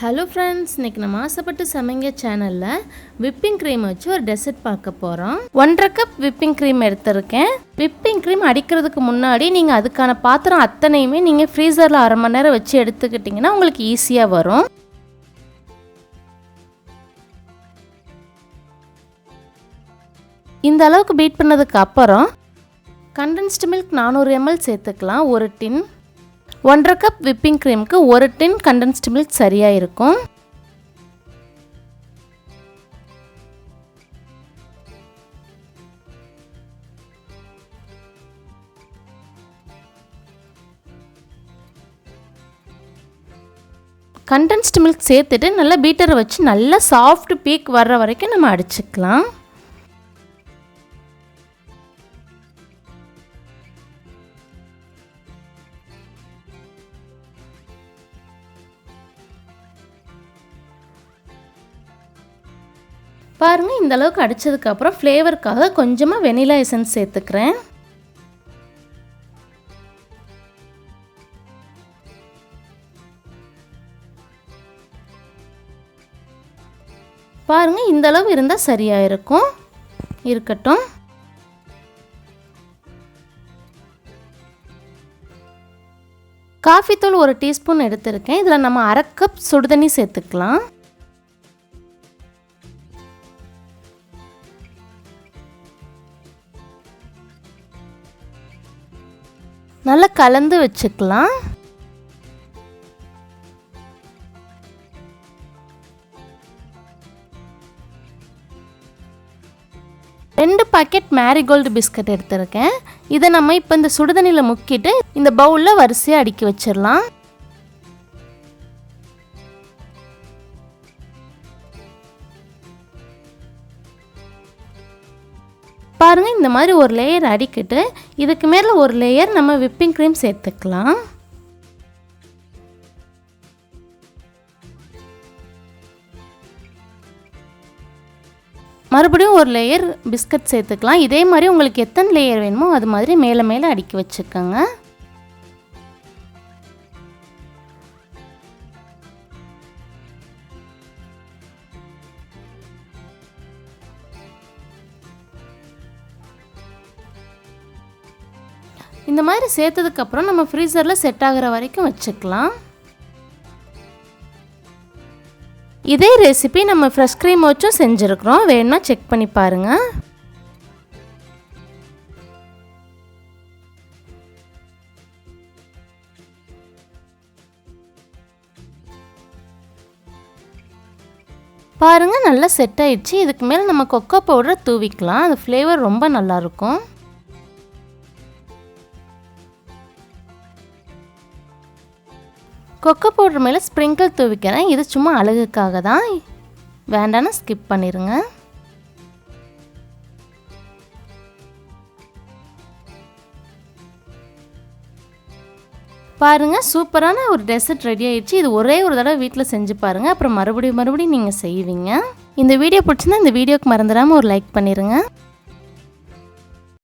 Hello friends, இன்றைக்கி நம்ம ஆசைப்பட்டு சமைங்க சேனலில் விப்பிங் க்ரீம் வச்சு ஒரு டெசர்ட் பார்க்க போகிறோம். 1.5 கப் விப்பிங் க்ரீம் எடுத்திருக்கேன். விப்பிங் க்ரீம் அடிக்கிறதுக்கு முன்னாடி நீங்கள் அதுக்கான பாத்திரம் அத்தனையுமே நீங்கள் ஃப்ரீசரில் அரை மணி நேரம் வச்சு எடுத்துக்கிட்டிங்கன்னா உங்களுக்கு ஈஸியாக வரும். இந்த அளவுக்கு பீட் பண்ணதுக்கு அப்புறம் கண்டென்ஸ்டு மில்க் 400 ml சேர்த்துக்கலாம். ஒரு டின் 1.5 கப் விப்பிங் க்ரீமுக்கு ஒரு டின் கண்டென்ஸ்டு மில்க் சரியாக இருக்கும். கண்டென்ஸ்டு மில்க் சேர்த்துட்டு நல்லா பீட்டரை வச்சு நல்லா சாஃப்ட் பீக் வர்ற வரைக்கும் நம்ம அடிச்சுக்கலாம். பாருங்கள், இந்த அளவுக்கு அடித்ததுக்கப்புறம் ஃப்ளேவருக்காக கொஞ்சமாக வெனிலா எசன்ஸ் சேர்த்துக்கிறேன். பாருங்கள், இந்த அளவு இருந்தால் சரியாக இருக்கும். இருக்கட்டும். காஃபி தூள் 1 டீஸ்பூன் எடுத்திருக்கேன். இதில் நம்ம 1/2 கப் சுடுதண்ணி சேர்த்துக்கலாம். நல்லா கலந்து வச்சுக்கலாம். ரெண்டு பாக்கெட் மேரிகோல்டு பிஸ்கட் எடுத்திருக்கேன். இதை நம்ம இப்போ இந்த சுடுதண்ணியில் முக்கிட்டு இந்த பவுலில் வரிசையாக அடுக்கி வச்சிடலாம். பாருங்கள், இந்த மாதிரி ஒரு லேயர் அடிக்கிட்டு இதுக்கு மேலே ஒரு லேயர் நம்ம விப்பிங் க்ரீம் சேர்த்துக்கலாம். மறுபடியும் ஒரு லேயர் பிஸ்கட் சேர்த்துக்கலாம். இதே மாதிரி உங்களுக்கு எத்தனை லேயர் வேணுமோ அது மாதிரி மேலே மேலே அடுக்கி வச்சுக்கோங்க. இந்த மாதிரி சேர்த்ததுக்கப்புறம் நம்ம ஃப்ரீசரில் செட் ஆகிற வரைக்கும் வச்சுக்கலாம். இதே ரெசிபி நம்ம ஃப்ரெஷ் க்ரீம் வச்சும் செஞ்சுருக்குறோம். வேணும்னா செக் பண்ணி பாருங்கள். பாருங்கள், நல்லா செட் ஆயிடுச்சு. இதுக்கு மேலே நம்ம கொக்கோ பவுடரை தூவிக்கலாம். அது ஃப்ளேவர் ரொம்ப நல்லாயிருக்கும். கொக்கோ பவுடர் மேலே ஸ்ப்ரிங்கிள் தூவிக்கிறேன். இது சும்மா அழகுக்காக தான், வேண்டான்னு ஸ்கிப் பண்ணிடுங்க. பாருங்கள், சூப்பரான ஒரு டெசர்ட் ரெடி ஆயிடுச்சு. இது ஒரே ஒரு தடவை வீட்டில் செஞ்சு பாருங்கள். அப்புறம் மறுபடியும் நீங்கள் செய்வீங்க. இந்த வீடியோ பிடிச்சிருந்தா இந்த வீடியோக்கு மறந்துடாமல் ஒரு லைக் பண்ணிடுங்க.